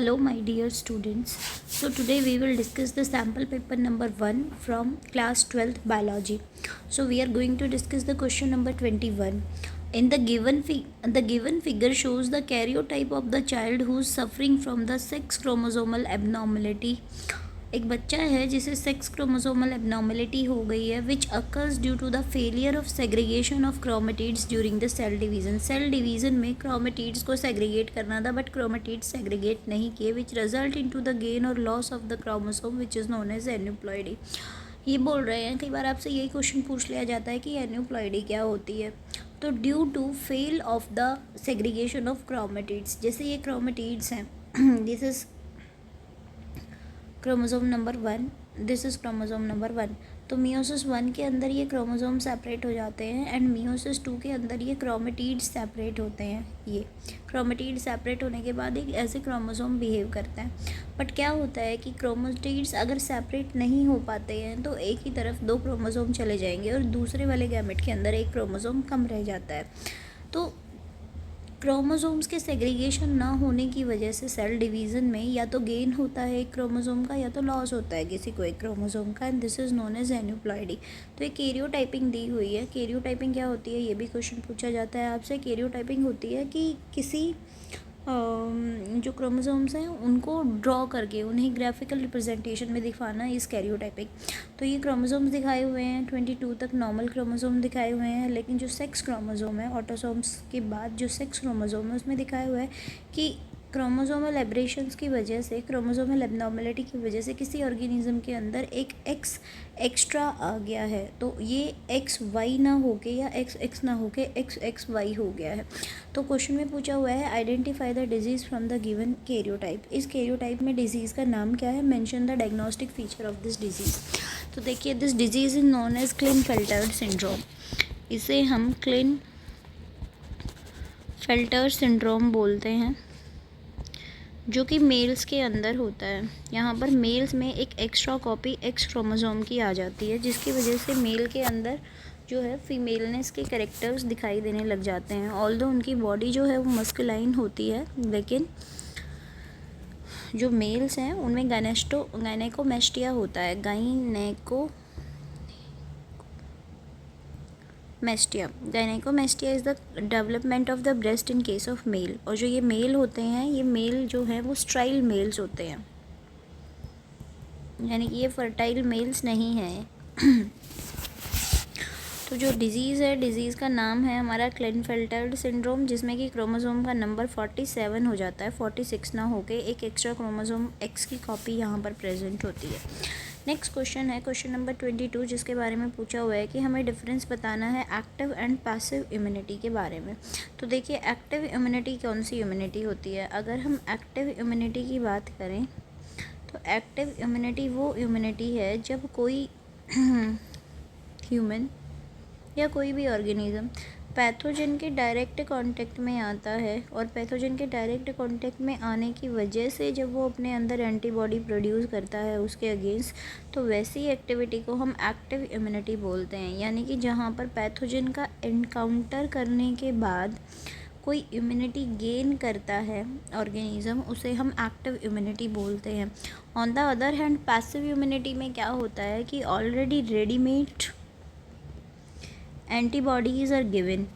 Hello my dear students. So today we will discuss the sample paper number 1 from class 12th biology. So we are going to discuss the question number 21. In the given figure shows the karyotype of the child who is suffering from the sex chromosomal abnormality. एक बच्चा है जिसे sex chromosomal abnormality हो गई है which occurs due to the failure of segregation of chromatids during the cell division. Cell division में chromatids को segregate करना था बट क्रोमेटिड्स सेग्रीगेट नहीं किए which result into the gain और loss of the chromosome which is known as aneuploidy. ये बोल रहे हैं, कई बार आपसे यही क्वेश्चन पूछ लिया जाता है कि एन्यूप्लॉइडी क्या होती है. तो due to fail of the segregation of chromatids, जैसे ये क्रोमेटिड्स हैं, this is chromosome number 1, this is chromosome number 1. तो मियोसिस 1 के अंदर ये क्रोमोसोम सेपरेट हो जाते हैं एंड मियोसिस 2 के अंदर ये क्रोमेटिड्स सेपरेट होते हैं. ये क्रोमेटिड सेपरेट होने के बाद एक ऐसे क्रोमोसोम बिहेव करता है. बट क्या होता है कि क्रोमेटिड्स अगर सेपरेट नहीं हो पाते हैं तो एक ही तरफ 2 क्रोमोसोम चले जाएंगे और दूसरे वाले गैमेट के अंदर एक क्रोमोसोम कम रह जाता है. तो क्रोमोसोम्स के सेग्रीगेशन ना होने की वजह से सेल डिवीज़न में या तो गेन होता है एक क्रोमोसोम का या तो लॉस होता है किसी को एक क्रोमोसोम का, and this is known as aneuploidy. तो एक कैरियोटाइपिंग दी हुई है. कैरियोटाइपिंग क्या होती है ये भी क्वेश्चन पूछा जाता है आपसे. कैरियोटाइपिंग होती है कि किसी जो क्रोमोसोम्स हैं उनको ड्रॉ करके उन्हें ग्राफिकल रिप्रेजेंटेशन में दिखाना इस कैरियोटाइपिंग. तो ये क्रोमोसोम्स दिखाए हुए हैं 22 तक नॉर्मल क्रोमोसोम दिखाए हुए हैं, लेकिन जो सेक्स क्रोमोसोम है ऑटोसोम्स के बाद जो सेक्स क्रोमोसोम है उसमें दिखाया हुआ है कि क्रोमोसोमल एब्रेशंस की वजह से, क्रोमोसोमल एबनॉर्मेलिटी की वजह से किसी ऑर्गेनिज्म के अंदर एक एक्स एक्स्ट्रा आ गया है. तो ये एक्स वाई ना होके या एक्स एक्स ना होके एक्स एक्स वाई हो गया है. तो क्वेश्चन में पूछा हुआ है identify the disease from the given karyotype. इस कैरियोटाइप में डिजीज़ का नाम क्या है, mention the diagnostic feature of this disease. तो देखिए, this disease is known as Klinefelter syndrome. इसे हम क्लिनफेल्टर सिंड्रोम बोलते हैं, जो कि मेल्स के अंदर होता है. यहाँ पर मेल्स में एक एक्स्ट्रा कॉपी एक्स क्रोमोसोम की आ जाती है, जिसकी वजह से मेल के अंदर जो है फीमेलनेस के कैरेक्टर्स दिखाई देने लग जाते हैं. ऑल्दो उनकी बॉडी जो है वो मस्कुलाइन होती है, लेकिन जो मेल्स हैं उनमें गायनेकोमेस्टिया होता है. Gynaecomastia is the development of the breast in case of male. और जो ये मेल होते हैं, ये मेल जो है वो स्ट्राइल मेल्स होते हैं, यानी कि ये फर्टाइल मेल्स नहीं हैं. तो जो डिज़ीज़ है, डिज़ीज़ का नाम है हमारा क्लिनफेल्टर सिंड्रोम, जिसमें कि क्रोमोसोम का नंबर 47 हो जाता है, 46 ना होके एक एक्स्ट्रा क्रोमोसोम एक्स की कॉपी यहाँ पर प्रेजेंट होती है. नेक्स्ट क्वेश्चन है क्वेश्चन नंबर 22, जिसके बारे में पूछा हुआ है कि हमें डिफरेंस बताना है एक्टिव एंड पैसिव इम्यूनिटी के बारे में. तो देखिए, एक्टिव इम्यूनिटी कौन सी इम्यूनिटी होती है. अगर हम एक्टिव इम्यूनिटी की बात करें तो एक्टिव इम्यूनिटी वो इम्यूनिटी है जब कोई ह्यूमन या कोई भी ऑर्गेनिज्म पैथोजन के डायरेक्ट कांटेक्ट में आता है, और पैथोजन के डायरेक्ट कांटेक्ट में आने की वजह से जब वो अपने अंदर एंटीबॉडी प्रोड्यूस करता है उसके अगेंस्ट, तो वैसी एक्टिविटी को हम एक्टिव इम्यूनिटी बोलते हैं. यानी कि जहाँ पर पैथोजन का एनकाउंटर करने के बाद कोई इम्यूनिटी गेन करता है ऑर्गेनिज्म, उसे हम एक्टिव इम्यूनिटी बोलते हैं. On the other hand passive immunity में क्या होता है कि already readymade antibodies are given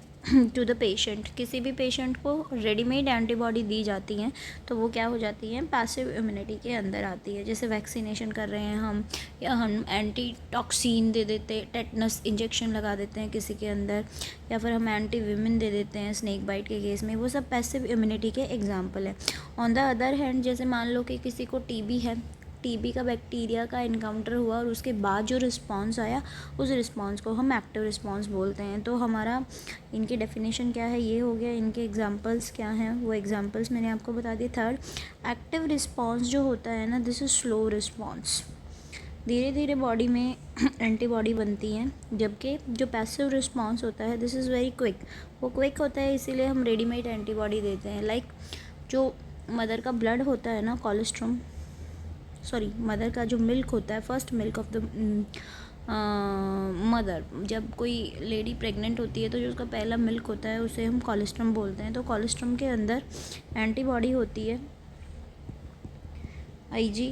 to the patient. किसी भी पेशेंट को रेडीमेड एंटीबॉडी दी जाती हैं तो वो क्या हो जाती हैं, पैसिव इम्यूनिटी के अंदर आती है. जैसे वैक्सीनेशन कर रहे हैं हम, या हम एंटी टॉक्सिन दे देते, टेटनस इंजेक्शन लगा देते हैं किसी के अंदर, या फिर हम एंटी विमिन दे देते हैं स्नेक बाइट के केस में, वो सब पैसिव इम्यूनिटी के एग्जाम्पल है. ऑन द अदर हैंड, जैसे मान लो कि किसी को टीबी है, टीबी का बैक्टीरिया का इनकाउंटर हुआ और उसके बाद जो रिस्पांस आया, उस रिस्पांस को हम एक्टिव रिस्पांस बोलते हैं. तो हमारा इनकी डेफिनेशन क्या है ये हो गया. इनके एग्जांपल्स क्या हैं, वो एग्जांपल्स मैंने आपको बता दिए. थर्ड, एक्टिव रिस्पांस जो होता है ना, दिस इज़ स्लो रिस्पांस. धीरे धीरे बॉडी में एंटीबॉडी बनती हैं, जबकि जो पैसिव रिस्पांस होता है दिस इज़ वेरी क्विक. वो क्विक होता है, इसीलिए हम रेडीमेड एंटीबॉडी देते हैं. लाइक जो मदर का ब्लड होता है ना, मदर का जो मिल्क होता है, first milk of the mother, जब कोई लेडी प्रेग्नेंट होती है तो जो उसका पहला मिल्क होता है उसे हम कोलेस्ट्रम बोलते हैं. तो कोलेस्ट्रम के अंदर एंटीबॉडी होती है IgA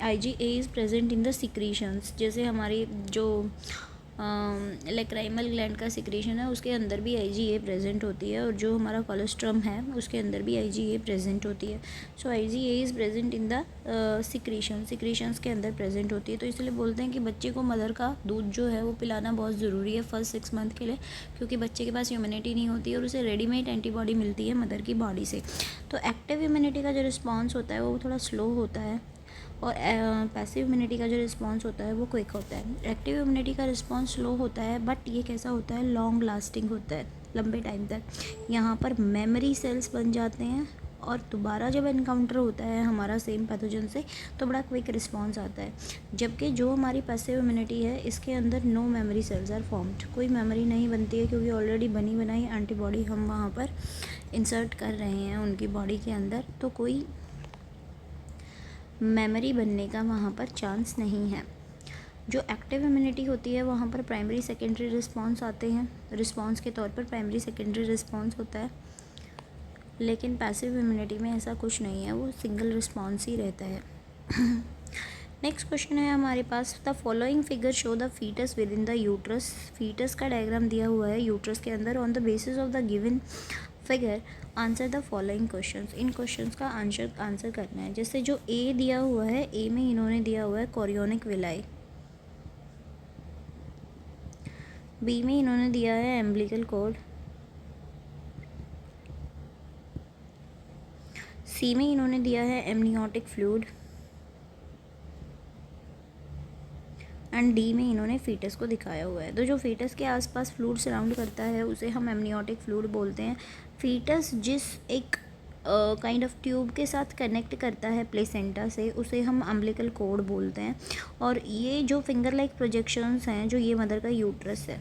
IgA is present in the secretions, जैसे हमारी जो लैक्राइमल ग्लैंड का सिक्रीशन है उसके अंदर भी IgA प्रेजेंट होती है, और जो हमारा कोलेस्ट्रम है उसके अंदर भी IgA प्रेजेंट होती है. सो IgA is present in the secretions के अंदर प्रेजेंट होती है. तो इसलिए बोलते हैं कि बच्चे को मदर का दूध जो है वो पिलाना बहुत ज़रूरी है फर्स्ट 6 मंथ के लिए, क्योंकि बच्चे के पास इम्यूनिटी नहीं होती है और उसे रेडीमेड एंटीबॉडी मिलती है मदर की बॉडी से. तो एक्टिव इम्यूनिटी का जो रिस्पॉन्स होता है वो थोड़ा स्लो होता है, और पैसिव इम्यूनिटी का जो रिस्पॉन्स होता है वो क्विक होता है. एक्टिव इम्यूनिटी का रिस्पॉन्स स्लो होता है, बट ये कैसा होता है, लॉन्ग लास्टिंग होता है, लंबे टाइम तक. यहाँ पर मेमोरी सेल्स बन जाते हैं, और दोबारा जब एनकाउंटर होता है हमारा सेम पैथोजन से तो बड़ा क्विक रिस्पॉन्स आता है. जबकि जो हमारी पैसिव इम्यूनिटी है इसके अंदर no memory cells are formed, कोई मेमोरी नहीं बनती है, क्योंकि ऑलरेडी बनी बनाई एंटीबॉडी हम वहाँ पर इंसर्ट कर रहे हैं उनकी बॉडी के अंदर, तो कोई मेमोरी बनने का वहाँ पर चांस नहीं है. जो एक्टिव इम्यूनिटी होती है वहाँ पर प्राइमरी सेकेंडरी रिस्पॉन्स आते हैं, रिस्पॉन्स के तौर पर प्राइमरी सेकेंडरी रिस्पॉन्स होता है. लेकिन पैसिव इम्यूनिटी में ऐसा कुछ नहीं है, वो सिंगल रिस्पॉन्स ही रहता है. नेक्स्ट क्वेश्चन है हमारे पास, the following figure show the foetus within the uterus. Foetus का डायग्राम दिया हुआ है यूट्रस के अंदर. On the basis of the given figure answer the following questions. इन क्वेश्चंस का आंसर करना है. जैसे जो ए दिया हुआ है, ए में इन्होंने दिया हुआ है कोरियोनिक विलाई, बी में इन्होंने दिया है एम्बिलिकल कॉर्ड, सी में इन्होंने दिया है एमनियोटिक फ्लूइड, एंड डी में इन्होंने फीटस को दिखाया हुआ है. तो जो फीटस के आसपास फ्लूइड सराउंड करता है उसे हम एमनियोटिक फ्लूइड बोलते हैं. फीटस जिस एक काइंड ऑफ ट्यूब के साथ कनेक्ट करता है प्लेसेंटा से उसे हम अम्बिलिकल कॉर्ड बोलते हैं. और ये जो फिंगर लाइक प्रोजेक्शंस हैं जो ये मदर का यूट्रस है,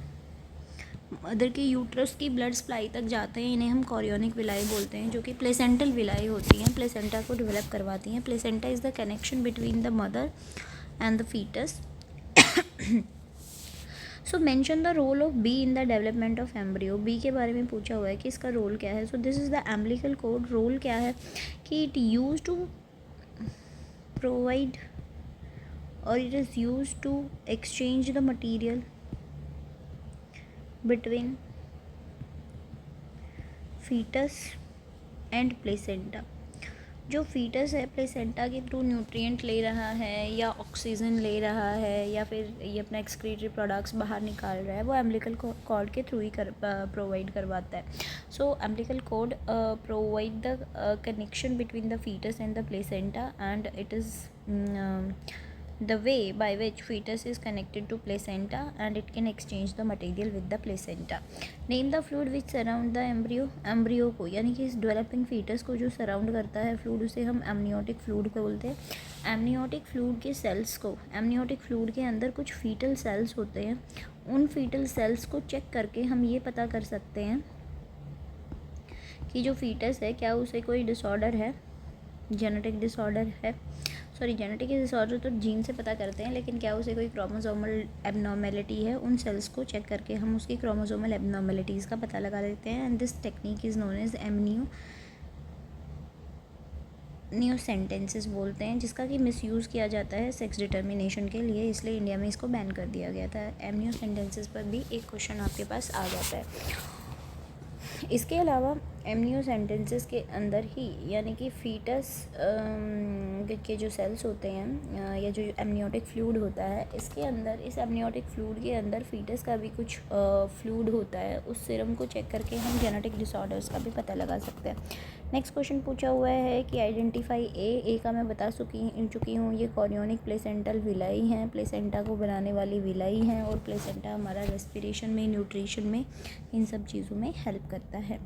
मदर के यूट्रस की ब्लड सप्लाई तक जाते हैं, इन्हें हम कोरियोनिक विलाई बोलते हैं, जो कि प्लेसेंटल विलाई होती हैं, प्लेसेंटा को डेवलप करवाती हैं. Placenta is the connection between the mother and the foetus. So mention the role of B in the development of embryo. B के बारे में पूछा हुआ है कि इसका रोल क्या है. So this is the umbilical cord. Role क्या है कि इट यूज टू प्रोवाइड और it is use to exchange the material between foetus and placenta. जो फीटस है प्लेसेंटा के थ्रू न्यूट्रिएंट ले रहा है या ऑक्सीजन ले रहा है या फिर ये अपना एक्सक्रीटरी प्रोडक्ट्स बाहर निकाल रहा है, वो एम्बिलिकल कॉर्ड के थ्रू ही प्रोवाइड करवाता है. So umbilical cord provide the connection between the foetus and the placenta, and it is the way by which fetus is connected to placenta and it can exchange the material with the placenta. Name the fluid which surround the embryo. Embryo को यानी कि इस developing foetus को जो surround करता है fluid उसे हम एमनियोटिक फ्लूइड को बोलते हैं. एमनियोटिक फ्लूइड के सेल्स को, एमनियोटिक फ्लूइड के अंदर कुछ फीटल सेल्स होते हैं, उन फीटल सेल्स को चेक करके हम ये पता कर सकते हैं कि जो फीटस है क्या उसे कोई डिसऑर्डर है, जेनेटिक डिसऑर्डर है. सॉरी, जेनेटिक डिसऑर्डर तो जीन से पता करते हैं, लेकिन क्या उसे कोई क्रोमोसोमल एबनॉर्मेलिटी है, उन सेल्स को चेक करके हम उसकी क्रोमोसोमल एबनॉर्मेलिटीज़ का पता लगा लेते हैं. And this technique is known as amniocentesis बोलते हैं, जिसका कि मिसयूज़ किया जाता है सेक्स डिटर्मिनेशन के लिए, इसलिए इंडिया में इसको बैन कर दिया गया था. एमनियोसेंटेंसिस पर भी एक क्वेश्चन आपके पास आ जाता है. इसके अलावा एमनियोसेंटेंसिस के अंदर ही यानी कि फीटस के जो सेल्स होते हैं या जो एमनियोटिक फ्लूइड होता है, इसके अंदर, इस एमनियोटिक फ्लूइड के अंदर फीटस का भी कुछ फ्लूइड होता है. उस सीरम को चेक करके हम जेनेटिक डिसऑर्डर्स का भी पता लगा सकते हैं. नेक्स्ट क्वेश्चन पूछा हुआ है कि आइडेंटिफाई ए का मैं बता चुकी हूँ. ये कोरियोनिक प्लेसेंटल विलाई हैं, प्लेसेंटा को बनाने वाली विलाई हैं, और प्लेसेंटा हमारा रेस्पिरेशन में, न्यूट्रिशन में, इन सब चीज़ों में हेल्प करता है.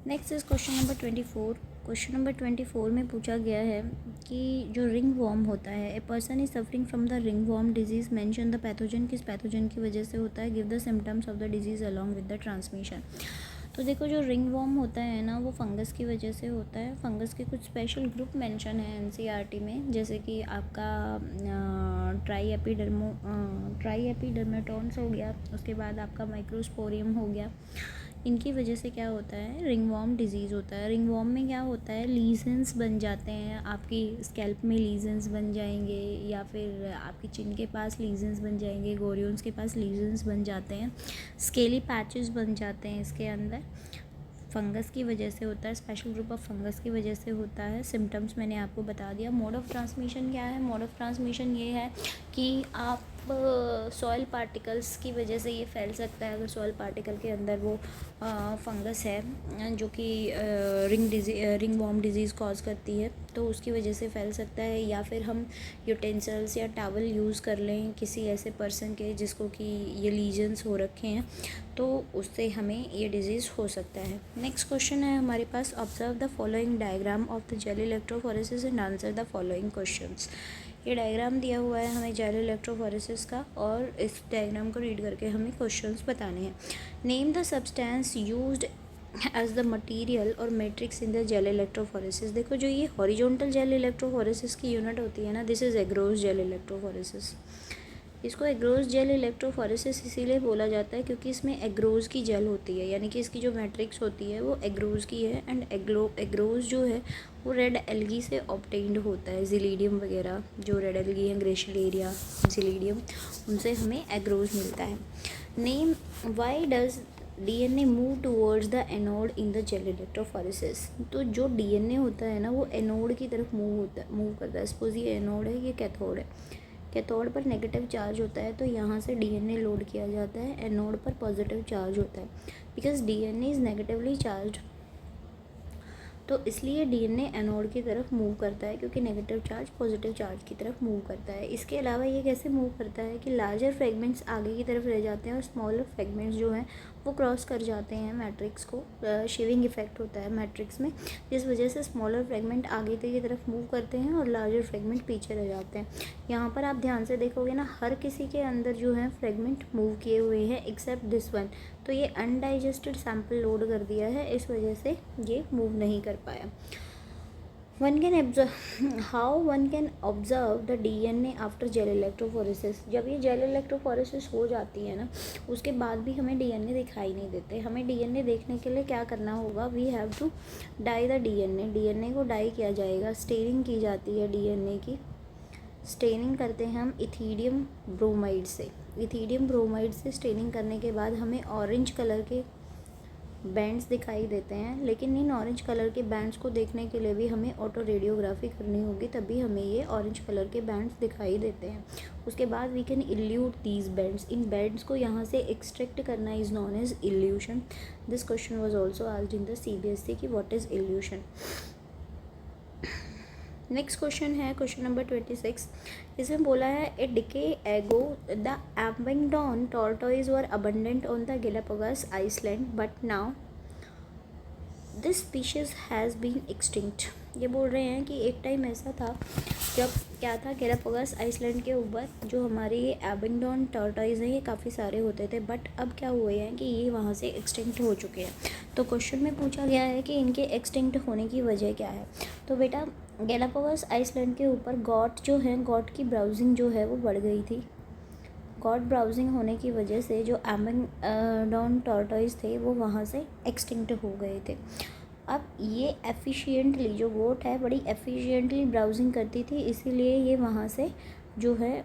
Next is question number 24. Question number 24 में पूछा गया है कि जो रिंग वॉर्म होता है, a person is suffering from the ringworm disease, mention the pathogen. किस पैथोजन की वजह से होता है, give the symptoms of the disease along with the transmission. तो देखो जो रिंग वॉर्म होता है ना वो फंगस की वजह से होता है। फंगस के कुछ स्पेशल ग्रुप मेंशन है एनसीईआरटी में, जैसे कि आपका ट्राई एपिडर्मेटोन्स हो गया, उसके बाद आपका माइक्रोस्पोरियम हो गया। इनकी वजह से क्या होता है, रिंगवॉर्म डिजीज़ होता है। रिंगवॉर्म में क्या होता है, लीजन्स बन जाते हैं, आपकी स्कैल्प में लीजन्स बन जाएंगे, या फिर आपकी चिन के पास लीजन्स बन जाएंगे, गोरियंस के पास लीजन्स बन जाते हैं, स्केली पैचेस बन जाते हैं इसके अंदर। फंगस की वजह से होता है, स्पेशल ग्रुप ऑफ फंगस की वजह से होता है। सिम्टम्स मैंने आपको बता दिया। मोड ऑफ़ ट्रांसमिशन क्या है, मोड ऑफ़ ट्रांसमिशन ये है कि आप सॉइल पार्टिकल्स की वजह से ये फैल सकता है। अगर सॉइल पार्टिकल के अंदर वो फंगस है जो कि रिंग वॉर्म डिजीज़ कॉज करती है, तो उसकी वजह से फैल सकता है। या फिर हम यूटेंसिल्स या टावल यूज़ कर लें किसी ऐसे पर्सन के जिसको कि ये लीजन्स हो रखे हैं, तो उससे हमें ये डिजीज़ हो सकता है। नेक्स्ट क्वेश्चन है हमारे पास, observe the following diagram of the gel electrophoresis and answer the following questions. ये डायग्राम दिया हुआ है हमें जेल इलेक्ट्रोफोरेसिस का, और इस डायग्राम को रीड करके हमें क्वेश्चंस बताने हैं। Name the substance used as the material और matrix in the gel electrophoresis. देखो जो ये हॉरिजॉन्टल जेल इलेक्ट्रोफोरेसिस की यूनिट होती है ना, this is agarose gel electrophoresis. इसको एग्रोस जेल इलेक्ट्रोफोरेसिस इसीलिए बोला जाता है क्योंकि इसमें एग्रोस की जेल होती है, यानी कि इसकी जो मैट्रिक्स होती है वो एग्रोस की है। एंड एग्रोस जो है वो रेड एल्गी से ऑब्टेन्ड होता है। जिलीडियम वगैरह जो रेड एल्गी हैं, ग्रेशिलेरिया, जिलीडियम, उनसे हमें एग्रोस मिलता है। Name why does DNA move towards the anode in the gel electrophoresis. तो जो डीएनए होता है ना वो एनोड की तरफ मूव करता है। सपोज ये एनोड है, ये कैथोड है। कैथोड पर नेगेटिव चार्ज होता है तो यहाँ से डीएनए लोड किया जाता है, एनोड पर पॉजिटिव चार्ज होता है। Because DNA is negatively charge, तो इसलिए डीएनए एनोड की तरफ मूव करता है, क्योंकि नेगेटिव चार्ज पॉजिटिव चार्ज की तरफ मूव करता है। इसके अलावा ये कैसे मूव करता है कि लार्जर फ्रेगमेंट्स आगे की तरफ रह जाते हैं और स्मॉलर फ्रेगमेंट्स जो हैं वो क्रॉस कर जाते हैं मैट्रिक्स को। शेविंग इफेक्ट होता है मैट्रिक्स में, जिस वजह से स्मॉलर फ्रेगमेंट आगे की तरफ मूव करते हैं और लार्जर फ्रेगमेंट पीछे रह जाते हैं। यहाँ पर आप ध्यान से देखोगे ना, हर किसी के अंदर जो है फ्रेगमेंट मूव किए हुए हैं एक्सेप्ट दिस वन। तो ये अनडाइजेस्टेड सैंपल लोड कर दिया है, इस वजह से ये मूव नहीं कर पाया। How one can observe the DNA after gel electrophoresis. जब ये जेल इलेक्ट्रोफोरेसिस हो जाती है ना, उसके बाद भी हमें डीएनए दिखाई नहीं देते। हमें डीएनए देखने के लिए क्या करना होगा, we have to dye the DNA. DNA को डाई किया जाएगा, स्टेनिंग की जाती है डीएनए की। स्टेनिंग करते हैं हम इथीडियम ब्रोमाइड से। इथीडियम ब्रोमाइड से स्टेनिंग करने के बाद हमें ऑरेंज कलर के बैंड्स दिखाई देते हैं, लेकिन इन ऑरेंज कलर के बैंड्स को देखने के लिए भी हमें ऑटो रेडियोग्राफी करनी होगी, तभी हमें ये ऑरेंज कलर के बैंड्स दिखाई देते हैं। उसके बाद we can elute these bands. इन बैंड्स को यहाँ से एक्सट्रैक्ट करना is known as elution. This question was also asked in the CBSE की what is elution. Next question है क्वेश्चन नंबर 26। इसमें बोला है a decade ago the Abingdon tortoise were abundant on the Galapagos island but now this species has been extinct. ये बोल रहे हैं कि एक टाइम ऐसा था जब क्या था, गैलापागोस आइसलैंड के ऊपर जो हमारे ये एबिंगडोन टॉर्टोइज हैं ये काफ़ी सारे होते थे, बट अब क्या हुए हैं कि ये वहाँ से एक्सटिंक्ट हो चुके हैं। तो क्वेश्चन में पूछा गया है कि इनके एक्सटिंक्ट होने की वजह क्या है। तो बेटा गैलापागोस आइसलैंड के ऊपर गॉट जो है, गॉट की ब्राउजिंग जो है वो बढ़ गई थी। गॉट ब्राउजिंग होने की वजह से जो एबिंगडोन टॉर्टोइज थे वो वहाँ से एक्सटिंक्ट हो गए थे। अब ये एफिशिएंटली, जो गोट है बड़ी एफिशिएंटली ब्राउजिंग करती थी, इसीलिए ये वहाँ से जो है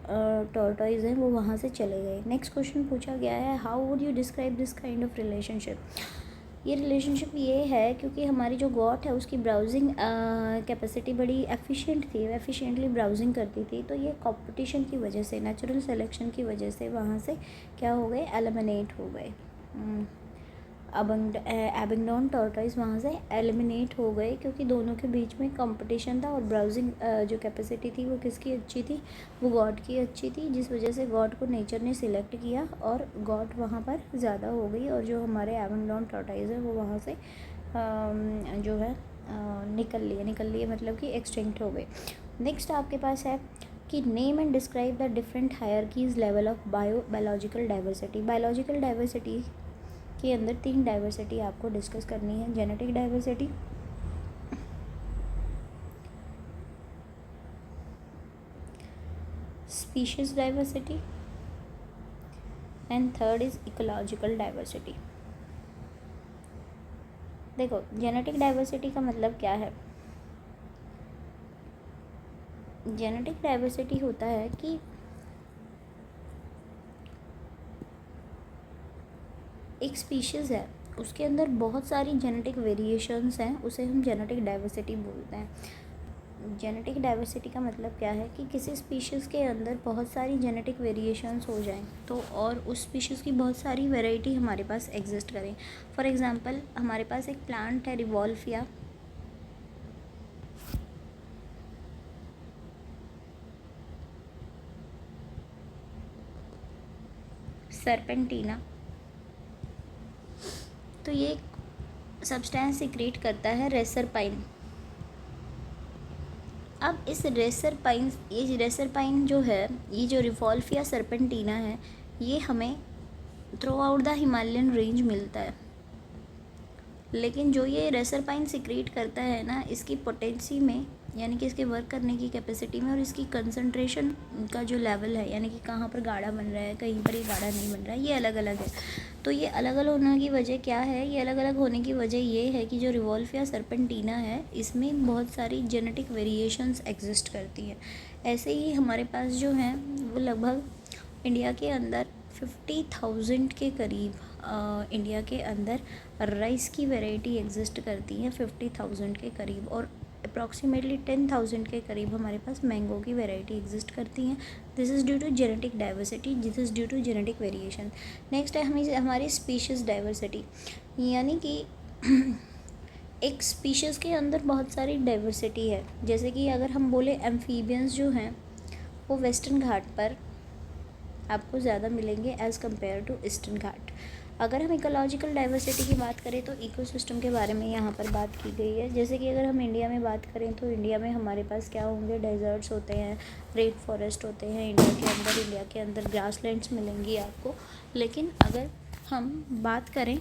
टॉर्टोइज हैं वो वहाँ से चले गए। नेक्स्ट क्वेश्चन पूछा गया है, how would you describe this kind of relationship. ये रिलेशनशिप ये है क्योंकि हमारी जो गॉट है उसकी ब्राउजिंग कैपेसिटी बड़ी एफिशिएंट थी, एफिशिएंटली ब्राउजिंग करती थी, तो ये कंपटीशन की वजह से, नेचुरल सिलेक्शन की वजह से वहाँ से क्या हो गए, एलिमिनेट हो गए। एबिंगडोन टॉर्टोइज वहाँ से एलिमिनेट हो गए क्योंकि दोनों के बीच में कंपटीशन था और ब्राउजिंग जो कैपेसिटी थी वो किसकी अच्छी थी, वो गॉड की अच्छी थी, जिस वजह से गॉड को नेचर ने सिलेक्ट किया और गॉड वहाँ पर ज़्यादा हो गई और जो हमारे एबिंगडोन टॉर्टोइज है वो वहाँ से जो है निकल लिए मतलब कि एक्सटिंक्ट हो गए। नेक्स्ट आपके पास है कि name and describe the different hierarchies level of biological diversity. Biological diversity के अंदर 3 डाइवर्सिटी आपको डिस्कस करनी है। Genetic diversity, species diversity and third is ecological diversity. देखो, जेनेटिक डाइवर्सिटी का मतलब क्या है। जेनेटिक डाइवर्सिटी होता है कि एक स्पीशीज़ है, उसके अंदर बहुत सारी जेनेटिक वेरिएशंस हैं, उसे हम जेनेटिक डाइवर्सिटी बोलते हैं। जेनेटिक डाइवर्सिटी का मतलब क्या है कि किसी स्पीशीज़ के अंदर बहुत सारी जेनेटिक वेरिएशंस हो जाएं तो और उस स्पीशीज़ की बहुत सारी वैरायटी हमारे पास एग्जिस्ट करें। फॉर एग्जांपल, हमारे पास एक प्लांट है रिवॉल्फिया, सर्पेंटीना। तो ये सब्सटेंस सीक्रेट करता है रेसरपाइन। अब इस रेसरपाइन जो है, ये जो रिवॉल्फिया सर्पेंटीना है, ये हमें through out the Himalayan range मिलता है। लेकिन जो ये रेसरपाइन सीक्रेट करता है ना, इसकी पोटेंसी में, यानी कि इसके वर्क करने की कैपेसिटी में और इसकी कंसंट्रेशन का जो लेवल है, यानी कि कहाँ पर गाढ़ा बन रहा है, कहीं पर ये गाढ़ा नहीं बन रहा है, ये अलग अलग है। तो ये अलग अलग होने की वजह क्या है? ये अलग अलग होने की वजह ये है कि जो रिवॉल्फिया सर्पेंटीना है, इसमें बहुत सारी जेनेटिक वेरिएशंस एग्जिस्ट करती हैं। ऐसे ही हमारे पास जो हैं वो लगभग इंडिया के अंदर 50,000 के करीब इंडिया के अंदर राइस की वैरायटी एग्जिस्ट करती है 50,000 के करीब, और अप्रॉक्सीमेटली 10,000 के करीब हमारे पास मैंगो की वैरायटी एग्जिस्ट करती हैं। This is due to genetic diversity, this is due to genetic variation. Next है हमारी स्पीशीज़ डाइवर्सिटी, यानी कि एक स्पीशीज़ के अंदर बहुत सारी डाइवर्सिटी है। जैसे कि अगर हम बोले एम्फीबियंस जो हैं वो वेस्टर्न घाट पर आपको ज़्यादा मिलेंगे एज़ कम्पेयर टू ईस्टर्न घाट। अगर हम इकोलॉजिकल डाइवर्सिटी की बात करें तो इकोसिस्टम के बारे में यहाँ पर बात की गई है। जैसे कि अगर हम इंडिया में बात करें तो इंडिया में हमारे पास क्या होंगे, डेजर्ट्स होते हैं, रेड फॉरेस्ट होते हैं इंडिया के अंदर ग्रासलैंड्स मिलेंगी आपको। लेकिन अगर हम बात करें